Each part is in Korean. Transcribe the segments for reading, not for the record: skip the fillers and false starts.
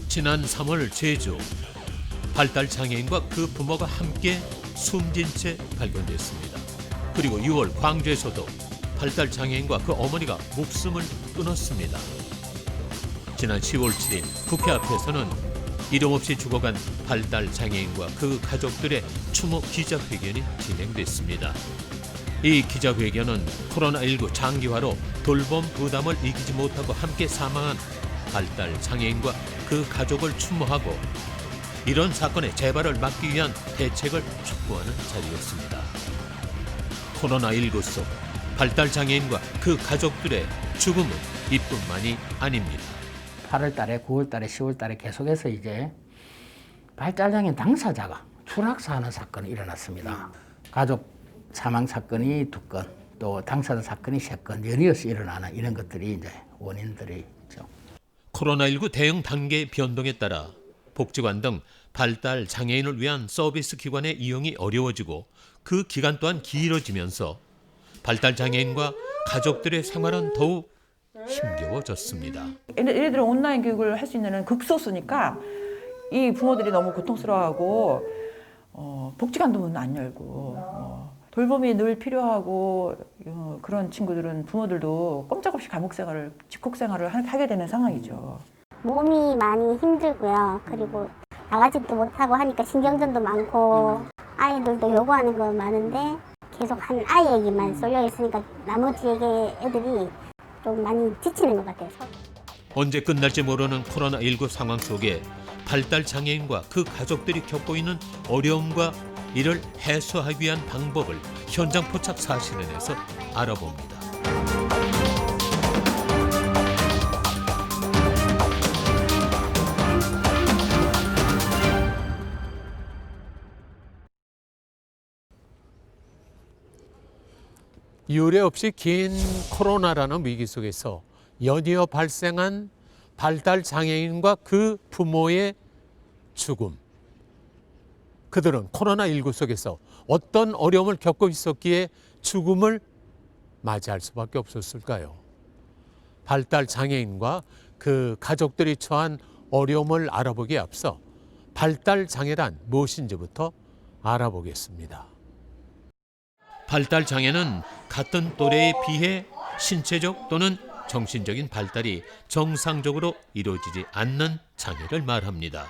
지난 3월 제주 발달 장애인과 그 부모가 함께 숨진 채 발견됐습니다. 그리고 6월 광주에서도 발달 장애인과 그 어머니가 목숨을 끊었습니다. 지난 10월 7일 국회 앞에서는 이름 없이 죽어간 발달 장애인과 그 가족들의 추모 기자회견이 진행됐습니다. 이 기자회견은 코로나19 장기화로 돌봄 부담을 이기지 못하고 함께 사망한 발달 장애인과 그 가족을 추모하고 이런 사건의 재발을 막기 위한 대책을 촉구하는 자리였습니다. 코로나19 속 발달 장애인과 그 가족들의 죽음은 이뿐만이 아닙니다. 8월 달에, 9월 달에, 10월 달에 계속해서 이제 발달장애인 당사자가 추락사하는 사건이 일어났습니다. 가족 사망 사건이 2건, 또 당사자 사건이 3건 연이어서 일어나는 이런 것들이 이제 원인들이 있죠. 코로나19 대응 단계 변동에 따라 복지관 등 발달 장애인을 위한 서비스 기관의 이용이 어려워지고 그 기간 또한 길어지면서 발달 장애인과 가족들의 생활은 더욱 힘겨워졌습니다. 얘네들은 온라인 교육을 할 수 있는 극소수니까 이 부모들이 너무 고통스러워하고 복지관도 문 안 열고 돌봄이 늘 필요하고 그런 친구들은 부모들도 꼼짝없이 감옥 생활을, 집콕 생활을 하게 되는 상황이죠. 몸이 많이 힘들고요. 그리고 나가지도 못하고 하니까 신경전도 많고 아이들도 요구하는 거 많은데 계속 한 아이에게만 쏠려 있으니까 나머지 애들이 좀 많이 지치는 것 같아요. 언제 끝날지 모르는 코로나19 상황 속에 발달 장애인과 그 가족들이 겪고 있는 어려움과 이를 해소하기 위한 방법을 현장 포착 사실은에서 알아봅니다. 유례 없이 긴 코로나라는 위기 속에서 연이어 발생한 발달 장애인과 그 부모의 죽음. 그들은 코로나19 속에서 어떤 어려움을 겪고 있었기에 죽음을 맞이할 수밖에 없었을까요? 발달 장애인과 그 가족들이 처한 어려움을 알아보기에 앞서 발달 장애란 무엇인지부터 알아보겠습니다. 발달 장애는 같은 또래에 비해 신체적 또는 정신적인 발달이 정상적으로 이루어지지 않는 장애를 말합니다.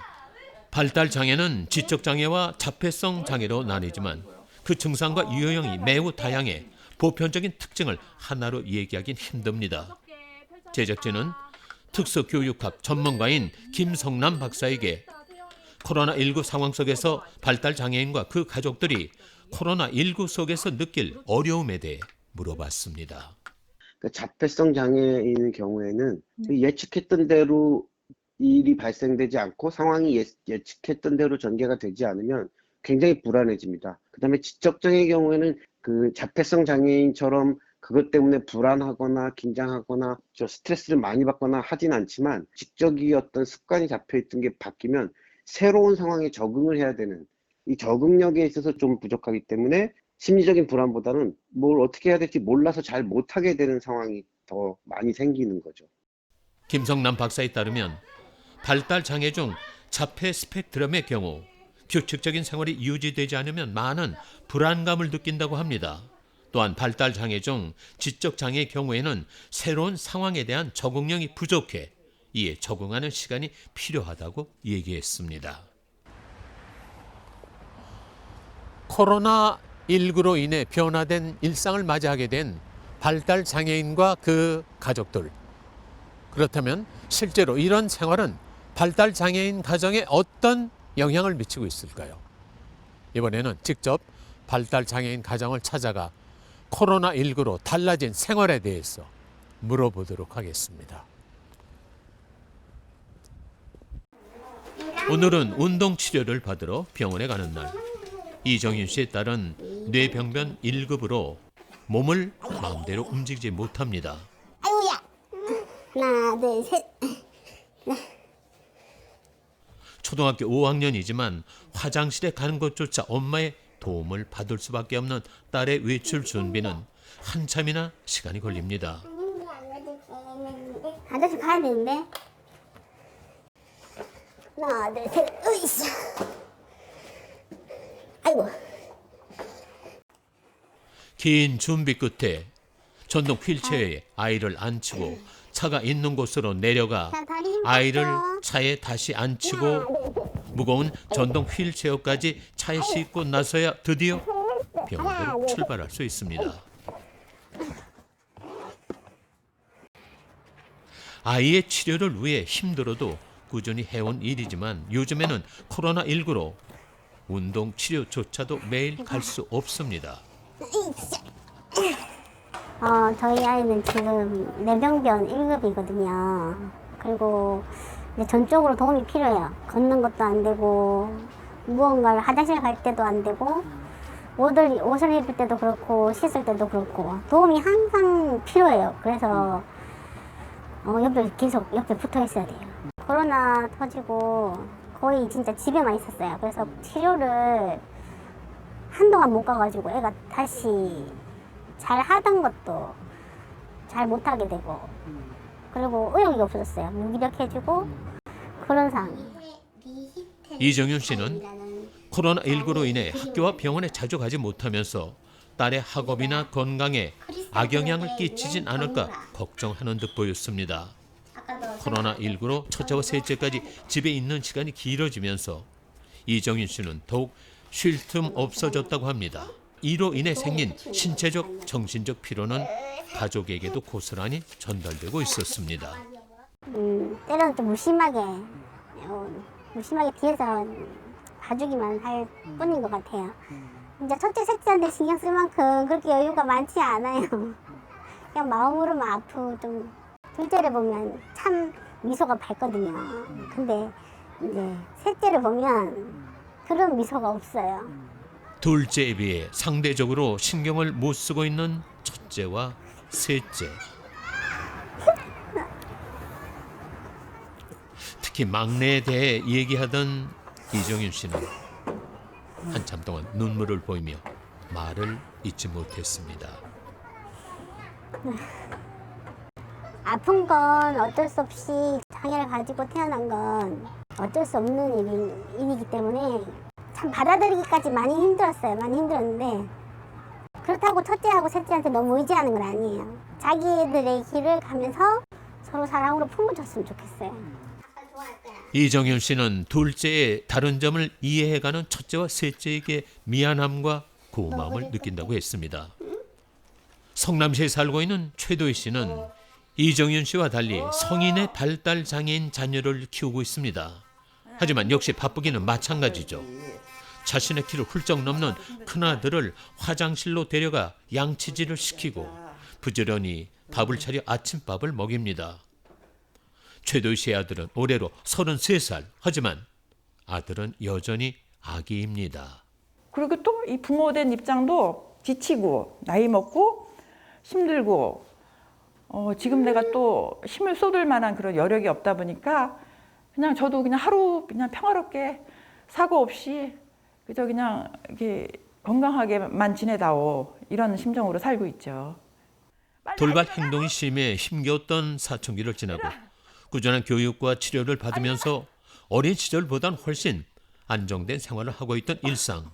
발달 장애는 지적 장애와 자폐성 장애로 나뉘지만 그 증상과 유형이 매우 다양해 보편적인 특징을 하나로 얘기하긴 힘듭니다. 제작진은 특수교육학 전문가인 김성남 박사에게 코로나19 상황 속에서 발달 장애인과 그 가족들이 코로나19 속에서 느낄 어려움에 대해 물어봤습니다. 자폐성 장애인의 경우에는 예측했던 대로 일이 발생되지 않고 상황이 예측했던 대로 전개가 되지 않으면 굉장히 불안해집니다. 그다음에 지적장애의 경우에는 그 자폐성 장애인처럼 그것 때문에 불안하거나 긴장하거나 스트레스를 많이 받거나 하진 않지만 지적이 어떤 습관이 잡혀있던 게 바뀌면 새로운 상황에 적응을 해야 되는 이 적응력에 있어서 좀 부족하기 때문에 심리적인 불안보다는 뭘 어떻게 해야 될지 몰라서 잘 못하게 되는 상황이 더 많이 생기는 거죠. 김성남 박사에 따르면 발달 장애 중 자폐 스펙트럼의 경우 규칙적인 생활이 유지되지 않으면 많은 불안감을 느낀다고 합니다. 또한 발달 장애 중 지적 장애의 경우에는 새로운 상황에 대한 적응력이 부족해 이에 적응하는 시간이 필요하다고 얘기했습니다. 코로나19로 인해 변화된 일상을 맞이하게 된 발달 장애인과 그 가족들. 그렇다면 실제로 이런 생활은 발달 장애인 가정에 어떤 영향을 미치고 있을까요? 이번에는 직접 발달 장애인 가정을 찾아가 코로나19로 달라진 생활에 대해서 물어보도록 하겠습니다. 오늘은 운동치료를 받으러 병원에 가는 날. 이정윤 씨의 딸은 뇌병변 1급으로 몸을 마음대로 움직이지 못합니다. 아이고야. 하나, 둘, 셋. 초등학교 5학년이지만 화장실에 가는 것조차 엄마의 도움을 받을 수밖에 없는 딸의 외출 준비는 한참이나 시간이 걸립니다. 아저씨 가야 되는데. 하나, 둘, 셋, 으이씨. 아이고. 긴 준비 끝에 전동 휠체어에 아이를 앉히고 차가 있는 곳으로 내려가 자, 다리 힘 아이를 줬어. 차에 다시 앉히고 무거운 전동 휠체어까지 차에 싣고 나서야 드디어 병원으로 출발할 수 있습니다. 아이의 치료를 위해 힘들어도 꾸준히 해온 일이지만 요즘에는 코로나19로 운동 치료조차도 매일 갈 수 없습니다. 저희 아이는 지금 뇌병변 1급이거든요. 그리고 이제 전적으로 도움이 필요해요. 걷는 것도 안 되고, 무언가를 화장실 갈 때도 안 되고, 옷을 입을 때도 그렇고, 씻을 때도 그렇고, 도움이 항상 필요해요. 그래서, 계속 옆에 붙어 있어야 돼요. 코로나 터지고, 거의 진짜 집에만 있었어요. 그래서 치료를 한동안 못 가가지고, 애가 다시 잘 하던 것도 잘 못하게 되고, 그리고 의욕이 없어졌어요. 무기력해지고 그런 상황이에요. 이정윤 씨는 코로나19로 인해 학교와 병원에 자주 가지 못하면서 딸의 학업이나 건강에 악영향을 끼치진 않을까 걱정하는 듯 보였습니다. 코로나19로 첫째와 셋째까지 집에 있는 시간이 길어지면서 이정윤 씨는 더욱 쉴 틈 없어졌다고 합니다. 이로 인해 생긴 신체적, 정신적 피로는 가족에게도 고스란히 전달되고 있었습니다. 때로는 좀 무심하게 뒤에서 봐주기만 할 뿐인 것 같아요. 이제 첫째, 셋째한테 신경 쓸 만큼 그렇게 여유가 많지 않아요. 그냥 마음으로만 아프고 좀 둘째를 보면 참 미소가 밝거든요. 근데 이제 셋째를 보면 그런 미소가 없어요. 둘째에 비해 상대적으로 신경을 못 쓰고 있는 첫째와 셋째. 특히 막내에 대해 얘기하던 이정윤 씨는 한참 동안 눈물을 보이며 말을 잇지 못했습니다. 아픈 건 어쩔 수 없이 장애를 가지고 태어난 건 어쩔 수 없는 일이기 때문에 참 받아들이기까지 많이 힘들었어요. 많이 힘들었는데 그렇다고 첫째하고 셋째한테 너무 의지하는 건 아니에요. 자기들의 길을 가면서 서로 사랑으로 품어줬으면 좋겠어요. 이정윤 씨는 둘째의 다른 점을 이해해가는 첫째와 셋째에게 미안함과 고마움을 느낀다고 했습니다. 성남시에 살고 있는 최도희 씨는 이정윤 씨와 달리 성인의 발달 장애인 자녀를 키우고 있습니다. 하지만 역시 바쁘기는 마찬가지죠. 자신의 키를 훌쩍 넘는 큰아들을 화장실로 데려가 양치질을 시키고 부지런히 밥을 차려 아침밥을 먹입니다. 최도희 씨의 아들은 올해로 33살. 하지만 아들은 여전히 아기입니다. 그리고 또 이 부모된 입장도 지치고 나이 먹고 힘들고 지금 내가 또 힘을 쏟을 만한 그런 여력이 없다 보니까 그냥 저도 그냥 하루 그냥 평화롭게 사고 없이 그저 그냥 이렇게 건강하게만 지내다오 이런 심정으로 살고 있죠. 돌발 행동이 심해 힘겨웠던 사춘기를 지나고 꾸준한 교육과 치료를 받으면서 어린 시절보단 훨씬 안정된 생활을 하고 있던 일상.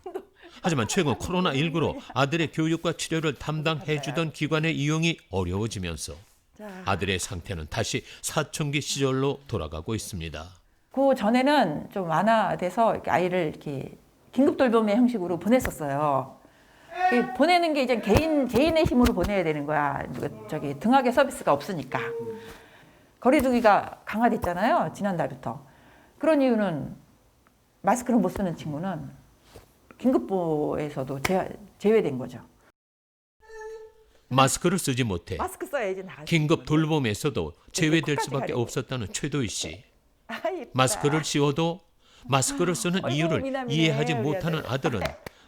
하지만 최근 코로나19로 아들의 교육과 치료를 담당해주던 기관의 이용이 어려워지면서 아들의 상태는 다시 사춘기 시절로 돌아가고 있습니다. 그 전에는 좀 완화돼서 이렇게 아이를 이렇게 긴급 돌봄의 형식으로 보냈었어요. 보내는 게 이제 개인의 힘으로 보내야 되는 거야. 저기 등하굣 서비스가 없으니까. 거리두기가 강화됐잖아요. 지난달부터. 그런 이유는 마스크를 못 쓰는 친구는 긴급보에서도 제외된 거죠. 마스크를 쓰지 못해 마스크 써야지 나가지. 긴급 돌봄에서도 제외될 코까지 수밖에 가리고. 없었다는 최도희 씨. 아, 예쁘다. 마스크를 씌워도 마스크를 쓰는 어이구, 이유를 미남이네, 이해하지 우리 못하는 아들. 아들은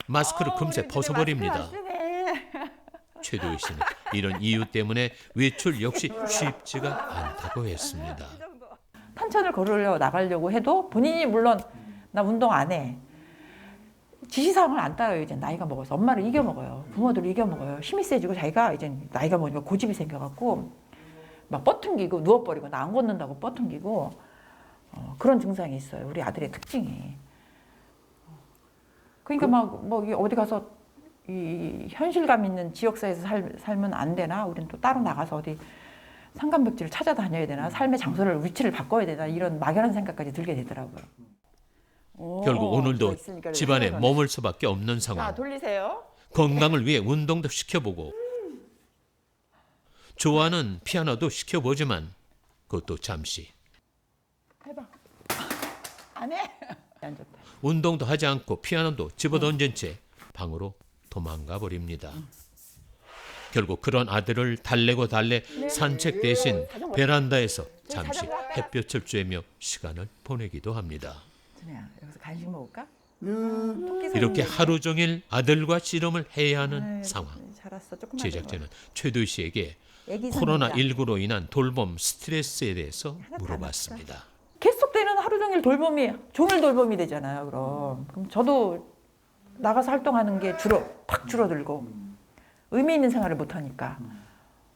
마스크를 금세 우리 벗어버립니다. 마스크 안 쓰네. 최도희 씨는 이런 이유 때문에 외출 역시 쉽지가 않다고 했습니다. 탄천을 걸으려 나가려고 해도 본인이 물론 나 운동 안 해. 지시사항을 안 따라요. 이제 나이가 먹어서 엄마를 이겨먹어요. 부모들을 이겨먹어요. 힘이 세지고 자기가 이제 나이가 먹으니까 고집이 생겨갖고 막 뻗통기고 누워버리고 나 안 걷는다고 뻗통기고 그런 증상이 있어요. 우리 아들의 특징이. 그러니까 막 뭐 어디 가서 이 현실감 있는 지역사회에서 살면 안 되나? 우리는 또 따로 나가서 어디 상간벽지를 찾아다녀야 되나? 삶의 장소를 위치를 바꿔야 되나? 이런 막연한 생각까지 들게 되더라고요. 결국 오늘도 있으니까 집안에 그러네. 머물 수밖에 없는 상황. 자, 돌리세요. 건강을 위해 운동도 시켜보고 좋아하는 피아노도 시켜보지만 그것도 잠시. 해봐. 안 해. 안 좋다. 운동도 하지 않고 피아노도 집어던진 채 방으로 도망가 버립니다. 결국 그런 아들을 달래고 달래 산책 대신 베란다에서 잠시 햇볕을 쬐며 시간을 보내기도 합니다. 준혜야, 여기서 간식 먹을까? 이렇게 하루 종일 아들과 씨름을 해야 하는 아유, 상황. 잘했어. 조금만 제작진은 최도희 씨에게 애기 코로나19로 인한 돌봄 스트레스에 대해서 물어봤습니다. 계속되는 하루 종일 돌봄이 종일 돌봄이 되잖아요. 그럼 저도 나가서 활동하는 게 팍 줄어들고 의미 있는 생활을 못 하니까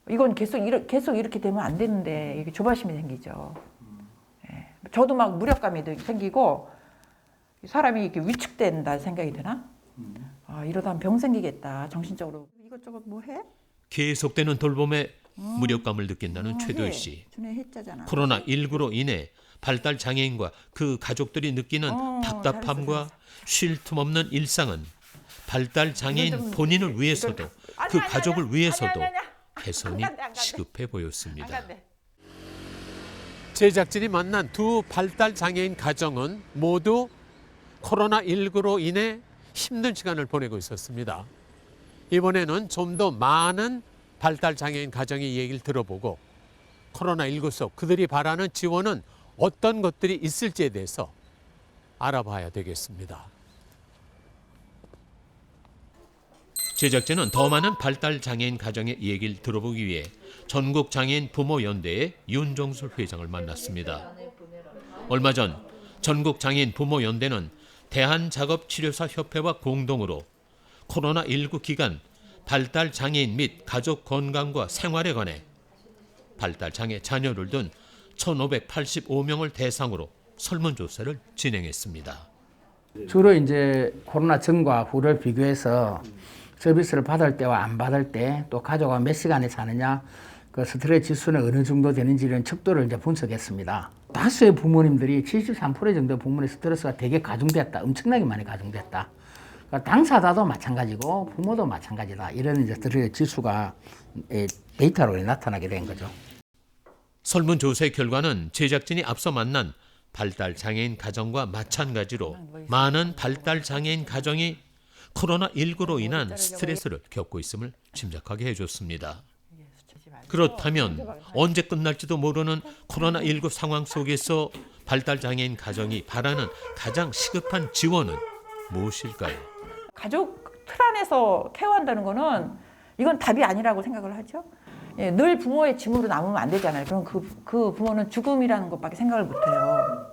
이건 계속 이렇게 되면 안 되는데 이게 조바심이 생기죠. 예. 저도 막 무력감이 생기고 사람이 이렇게 위축된다 생각이 드나? 아, 이러다 병 생기겠다. 정신적으로 이것저것 뭐 해? 계속되는 돌봄에 무력감을 느낀다는 최도희 씨. 준혜 했잖아. 코로나19로 인해 발달 장애인과 그 가족들이 느끼는 답답함과 쉴 틈 없는 일상은 발달 장애인 본인을 위해서도 그 가족을 위해서도 개선이 시급해 보였습니다. 제작진이 만난 두 발달 장애인 가정은 모두 코로나19로 인해 힘든 시간을 보내고 있었습니다. 이번에는 좀 더 많은 발달 장애인 가정의 얘기를 들어보고 코로나19 속 그들이 바라는 지원은 어떤 것들이 있을지에 대해서 알아봐야 되겠습니다. 제작진은 더 많은 발달 장애인 가정의 얘기를 들어보기 위해 전국 장애인 부모 연대의 윤종술 회장을 만났습니다. 얼마 전 전국 장애인 부모 연대는 대한작업치료사 협회와 공동으로 코로나19 기간 발달 장애인 및 가족 건강과 생활에 관해 발달 장애 자녀를 둔 1,585명을 대상으로 설문조사를 진행했습니다. 주로 이제 코로나 전과 후를 비교해서 서비스를 받을 때와 안 받을 때, 또 가족과 몇 시간에 사느냐, 그 스트레스 지수는 어느 정도 되는지 이런 척도를 이제 분석했습니다. 다수의 부모님들이 73% 정도 부모의 스트레스가 되게 가중됐다, 엄청나게 많이 가중됐다. 그러니까 당사자도 마찬가지고 부모도 마찬가지다. 이런 이제 스트레스 지수가 데이터로 나타나게 된 거죠. 설문조사의 결과는 제작진이 앞서 만난 발달 장애인 가정과 마찬가지로 많은 발달 장애인 가정이 코로나19로 인한 스트레스를 겪고 있음을 짐작하게 해줬습니다. 그렇다면 언제 끝날지도 모르는 코로나19 상황 속에서 발달 장애인 가정이 바라는 가장 시급한 지원은 무엇일까요? 가족 틀 안에서 케어한다는 거는 이건 답이 아니라고 생각을 하죠. 예, 늘 부모의 짐으로 남으면 안 되잖아요. 그럼 그 부모는 죽음이라는 것밖에 생각을 못 해요.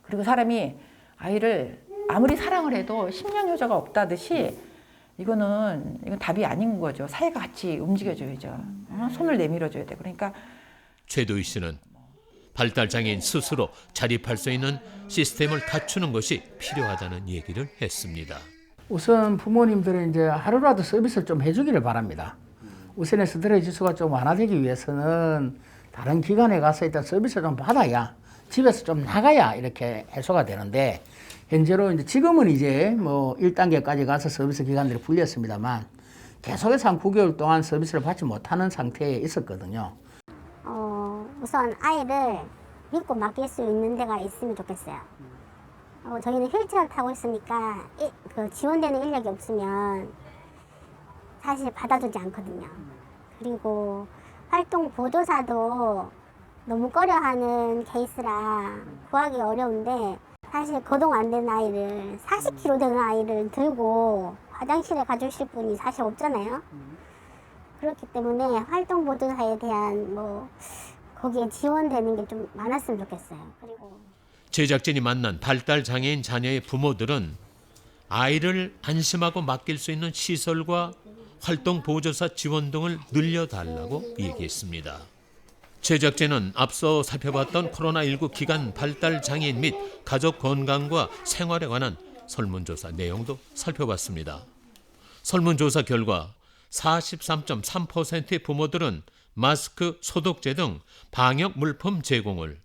그리고 사람이 아이를 아무리 사랑을 해도 10년 효자가 없다듯이 이건 답이 아닌 거죠. 사회가 같이 움직여줘야죠. 손을 내밀어줘야 돼. 그러니까 최도희 씨는 발달 장애인 스스로 자립할 수 있는 시스템을 갖추는 것이 필요하다는 얘기를 했습니다. 우선 부모님들은 이제 하루라도 서비스를 좀 해주기를 바랍니다. 우선의 스트레스 지수가 좀 완화되기 위해서는 다른 기관에 가서 일단 서비스를 좀 받아야, 집에서 좀 나가야 이렇게 해소가 되는데, 현재로 이제 지금은 이제 뭐 1단계까지 가서 서비스 기관들이 풀렸습니다만 계속해서 한 9개월 동안 서비스를 받지 못하는 상태에 있었거든요. 우선 아이를 믿고 맡길 수 있는 데가 있으면 좋겠어요. 저희는 휠체어를 타고 있으니까 그 지원되는 인력이 없으면 사실 받아주지 않거든요. 그리고 활동 보조사도 너무 꺼려하는 케이스라 구하기 어려운데, 사실 거동 안 되는 아이를 40kg 되는 아이를 들고 화장실에 가주실 분이 사실 없잖아요. 그렇기 때문에 활동 보조사에 대한 거기에 지원되는 게 좀 많았으면 좋겠어요. 그리고 제작진이 만난 발달 장애인 자녀의 부모들은 아이를 안심하고 맡길 수 있는 시설과 활동 보조사 지원 등을 늘려달라고 얘기했습니다. 제작진은 앞서 살펴봤던 코로나19 기간 발달 장애인 및 가족 건강과 생활에 관한 설문조사 내용도 살펴봤습니다. 설문조사 결과 43.3%의 부모들은 마스크, 소독제 등 방역 물품 제공을,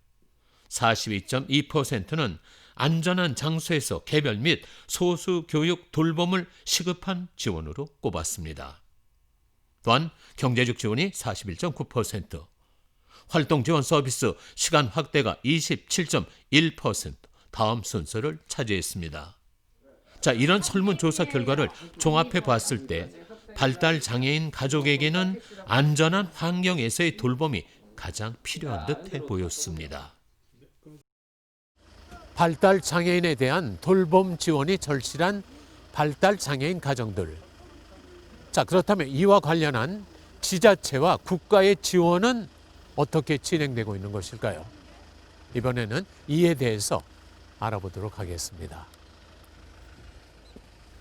42.2%는 안전한 장소에서 개별 및 소수 교육 돌봄을 시급한 지원으로 꼽았습니다. 또한 경제적 지원이 41.9%, 활동 지원 서비스 시간 확대가 27.1% 다음 순서를 차지했습니다. 자, 이런 설문조사 결과를 종합해 봤을 때 발달 장애인 가족에게는 안전한 환경에서의 돌봄이 가장 필요한 듯해 보였습니다. 발달 장애인에 대한 돌봄 지원이 절실한 발달 장애인 가정들. 자, 그렇다면 이와 관련한 지자체와 국가의 지원은 어떻게 진행되고 있는 것일까요? 이번에는 이에 대해서 알아보도록 하겠습니다.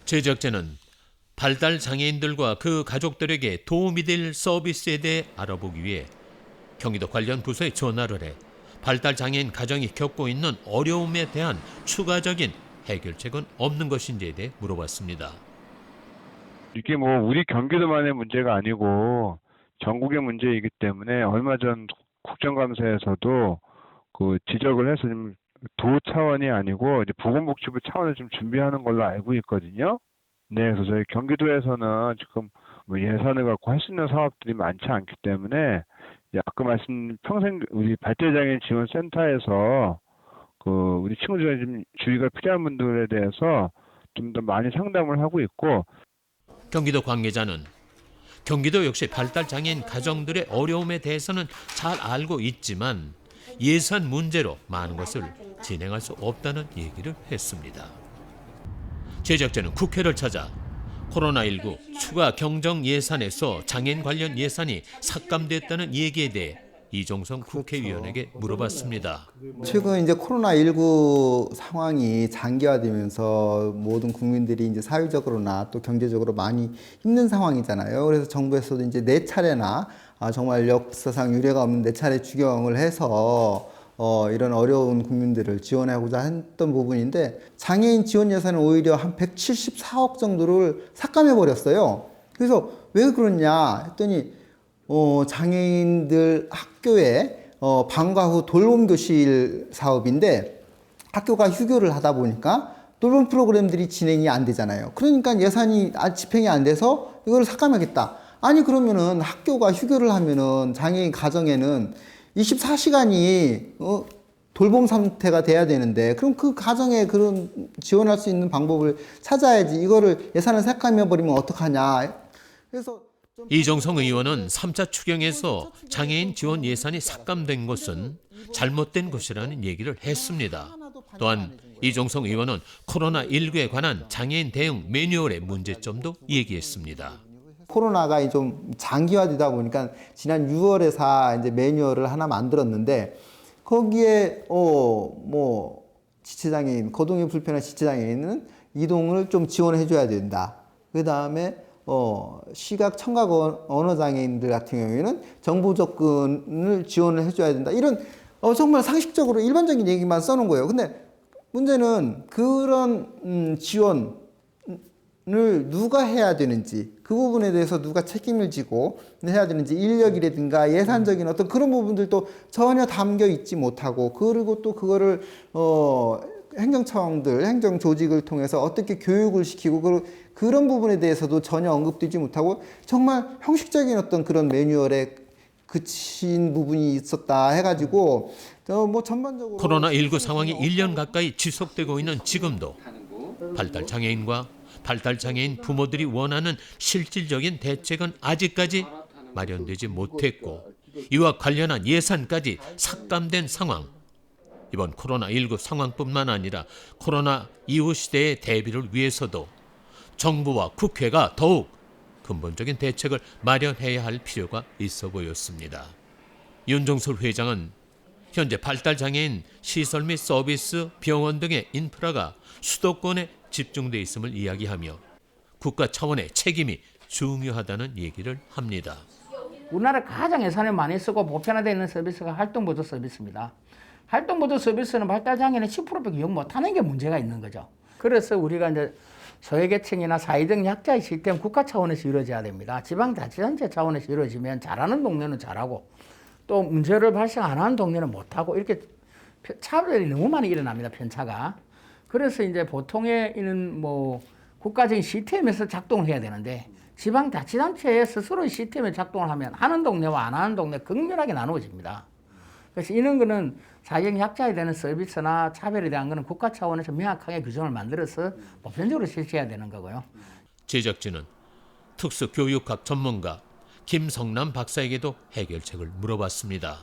제작진은 발달 장애인들과 그 가족들에게 도움이 될 서비스에 대해 알아보기 위해 경기도 관련 부서에 전화를 해 발달 장애인 가정이 겪고 있는 어려움에 대한 추가적인 해결책은 없는 것인지에 대해 물어봤습니다. 이게 뭐 우리 경기도만의 문제가 아니고 전국의 문제이기 때문에 얼마 전 국정감사에서도 그 지적을 해서 좀 도 차원이 아니고 이제 보건복지부 차원에서 좀 준비하는 걸로 알고 있거든요. 네, 그래서 저희 경기도에서는 지금 뭐 예산을 갖고 할 수 있는 사업들이 많지 않기 때문에 아까 말씀 평생 우리 발달장애인 지원센터에서 그 우리 친구들의 좀 주의가 필요한 분들에 대해서 좀 더 많이 상담을 하고 있고. 경기도 관계자는 경기도 역시 발달장애인 가정들의 어려움에 대해서는 잘 알고 있지만 예산 문제로 많은 것을 진행할 수 없다는 얘기를 했습니다. 제작자는 국회를 찾아 코로나19 추가 경정 예산에서 장애인 관련 예산이 삭감됐다는 얘기에 대해 이종성 국회의원에게 물어봤습니다. 최근 이제 코로나19 상황이 장기화되면서 모든 국민들이 이제 사회적으로나 또 경제적으로 많이 힘든 상황이잖아요. 그래서 정부에서도 이제 4차례나 정말 역사상 유례가 없는 4차례 추경을 해서 이런 어려운 국민들을 지원하고자 했던 부분인데 장애인 지원 예산은 오히려 한 174억 정도를 삭감해 버렸어요. 그래서 왜 그러냐 했더니 장애인들 학교에 방과 후 돌봄 교실 사업인데 학교가 휴교를 하다 보니까 돌봄 프로그램들이 진행이 안 되잖아요. 그러니까 예산이 집행이 안 돼서 이걸 삭감하겠다. 아니 그러면은 학교가 휴교를 하면은 장애인 가정에는 24시간이 돌봄 상태가 돼야 되는데 그럼 그 가정에 그런 지원할 수 있는 방법을 찾아야지 이거를 예산을 삭감해 버리면 어떡하냐. 그래서 이종성 의원은 3차 추경에서 장애인 지원 예산이 삭감된 것은 잘못된 것이라는 얘기를 했습니다. 또한 이종성 의원은 코로나19에 관한 장애인 대응 매뉴얼의 문제점도 얘기했습니다. 코로나가 좀 장기화되다 보니까 지난 6월에 이제 매뉴얼을 하나 만들었는데 거기에 뭐 지체장애인, 거동이 불편한 지체장애인은 이동을 좀 지원해 줘야 된다. 그 다음에 시각 청각 언어 장애인들 같은 경우에는 정보 접근을 지원을 해줘야 된다. 이런 정말 상식적으로 일반적인 얘기만 써놓은 거예요. 근데 문제는 그런 지원을 누가 해야 되는지 그 부분에 대해서 누가 책임을 지고 해야 되는지 인력이라든가 예산적인 어떤 그런 부분들도 전혀 담겨 있지 못하고 그리고 또 그거를 행정청들, 행정조직을 통해서 어떻게 교육을 시키고 그런 부분에 대해서도 전혀 언급되지 못하고 정말 형식적인 어떤 그런 매뉴얼에 그친 부분이 있었다 해가지고 뭐 전반적으로 코로나19 상황이 1년 가까이 지속되고 있는 지금도 발달장애인과 발달장애인 부모들이 원하는 실질적인 대책은 아직까지 마련되지 못했고 이와 관련한 예산까지 삭감된 상황. 이번 코로나19 상황뿐만 아니라 코로나 이후 시대의 대비를 위해서도 정부와 국회가 더욱 근본적인 대책을 마련해야 할 필요가 있어 보였습니다. 윤종술 회장은 현재 발달장애인 시설 및 서비스, 병원 등의 인프라가 수도권에 집중돼 있음을 이야기하며 국가 차원의 책임이 중요하다는 얘기를 합니다. 우리나라 가장 예산을 많이 쓰고 보편화되어 있는 서비스가 활동보조 서비스입니다. 활동보조 서비스는 발달장애인은 10%밖에 이용 못하는 게 문제가 있는 거죠. 그래서 우리가 이제 소외계층이나 사회적 약자의 시스템 국가 차원에서 이루어져야 됩니다. 지방자치단체 차원에서 이루어지면 잘하는 동네는 잘하고 또 문제를 발생 안 하는 동네는 못하고 이렇게 차별이 너무 많이 일어납니다. 편차가. 그래서 이제 보통의 이는 뭐 국가적인 시스템에서 작동을 해야 되는데 지방자치단체 스스로의 시스템에 작동을 하면 하는 동네와 안 하는 동네 극렬하게 나누어집니다. 그래서 이런 거는 사회적 약자에 대한 서비스나 차별에 대한 거는 국가 차원에서 명확하게 규정을 만들어서 보편적으로 실시해야 되는 거고요. 제작진은 특수교육학 전문가 김성남 박사에게도 해결책을 물어봤습니다.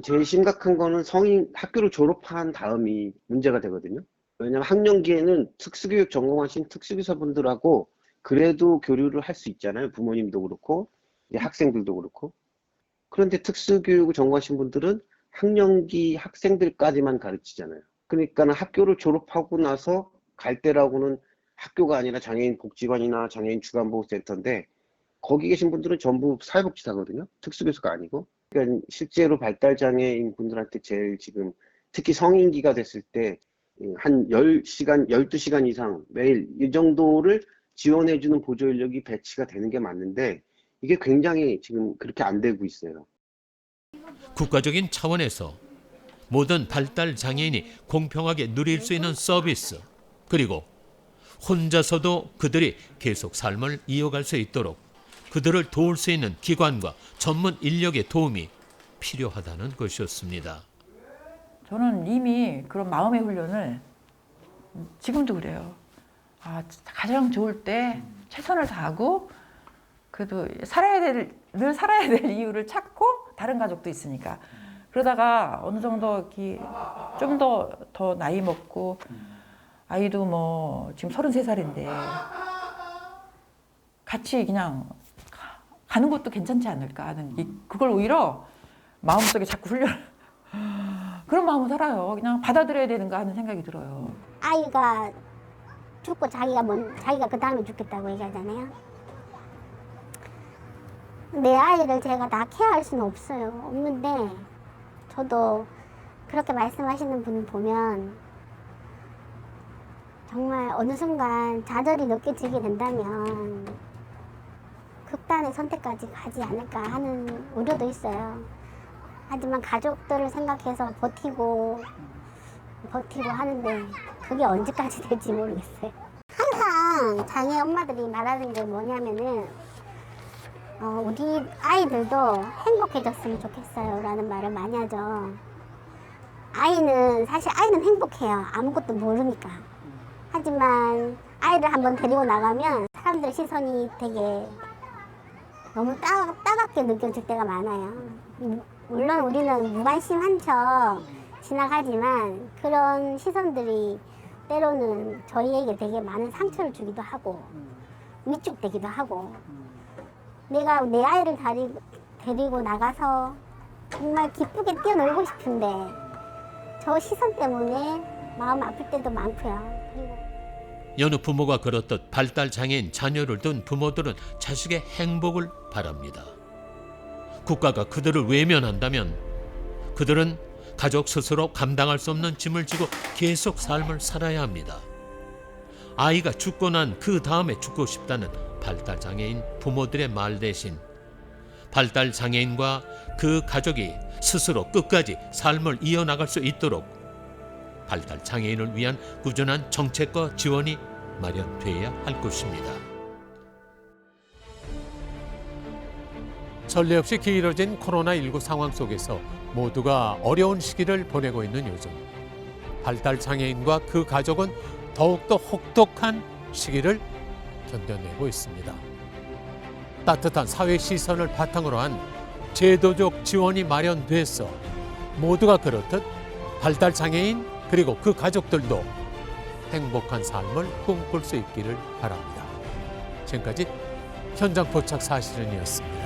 제일 심각한 거는 성인 학교를 졸업한 다음이 문제가 되거든요. 왜냐하면 학령기에는 특수교육 전공하신 특수교사분들하고 그래도 교류를 할 수 있잖아요. 부모님도 그렇고 이제 학생들도 그렇고. 그런데 특수교육을 전공하신 분들은 학령기 학생들까지만 가르치잖아요. 그러니까 학교를 졸업하고 나서 갈 때라고는 학교가 아니라 장애인 복지관이나 장애인 주간보호센터인데 거기 계신 분들은 전부 사회복지사거든요. 특수교수가 아니고. 그러니까 실제로 발달장애인 분들한테 제일 지금 특히 성인기가 됐을 때 한 10시간, 12시간 이상 매일 이 정도를 지원해주는 보조 인력이 배치가 되는 게 맞는데 이게 굉장히 지금 그렇게 안 되고 있어요. 국가적인 차원에서 모든 발달 장애인이 공평하게 누릴 수 있는 서비스, 그리고 혼자서도 그들이 계속 삶을 이어갈 수 있도록 그들을 도울 수 있는 기관과 전문 인력의 도움이 필요하다는 것이었습니다. 저는 이미 그런 마음의 훈련을 지금도 그래요. 가장 좋을 때 최선을 다하고 그래도 늘 살아야 될 이유를 찾고 다른 가족도 있으니까 그러다가 어느 정도 좀 더 나이 먹고 아이도 뭐 지금 33살인데 같이 그냥 가는 것도 괜찮지 않을까 하는 그걸 오히려 마음속에 자꾸 그런 마음을 살아요. 그냥 받아들여야 되는가 하는 생각이 들어요. 아이가 죽고 자기가 그 다음에 죽겠다고 얘기하잖아요. 내 아이를 제가 다 케어할 수는 없는데 저도 그렇게 말씀하시는 분을 보면 정말 어느 순간 좌절이 느껴지게 된다면 극단의 선택까지 가지 않을까 하는 우려도 있어요. 하지만 가족들을 생각해서 버티고 하는데 그게 언제까지 될지 모르겠어요. 항상 장애 엄마들이 말하는 게 뭐냐면은 우리 아이들도 행복해졌으면 좋겠어요 라는 말을 많이 하죠. 사실 아이는 행복해요. 아무것도 모르니까. 하지만 아이를 한번 데리고 나가면 사람들 시선이 되게 너무 따갑게 느껴질 때가 많아요. 물론 우리는 무관심한 척 지나가지만 그런 시선들이 때로는 저희에게 되게 많은 상처를 주기도 하고 위축되기도 하고 내가 내 아이를 데리고 나가서 정말 기쁘게 뛰어놀고 싶은데 저 시선 때문에 마음 아플 때도 많고요. 여느 부모가 그렇듯 발달 장애인 자녀를 둔 부모들은 자식의 행복을 바랍니다. 국가가 그들을 외면한다면 그들은 가족 스스로 감당할 수 없는 짐을 지고 계속 삶을 살아야 합니다. 아이가 죽고 난 그 다음에 죽고 싶다는 발달 장애인 부모들의 말 대신 발달 장애인과 그 가족이 스스로 끝까지 삶을 이어나갈 수 있도록 발달 장애인을 위한 꾸준한 정책과 지원이 마련돼야 할 것입니다. 전례 없이 길어진 코로나19 상황 속에서 모두가 어려운 시기를 보내고 있는 요즘, 발달 장애인과 그 가족은 더욱더 혹독한 시기를 견뎌내고 있습니다. 따뜻한 사회 시선을 바탕으로 한 제도적 지원이 마련돼서 모두가 그렇듯 발달 장애인 그리고 그 가족들도 행복한 삶을 꿈꿀 수 있기를 바랍니다. 지금까지 현장 포착 사실은이었습니다.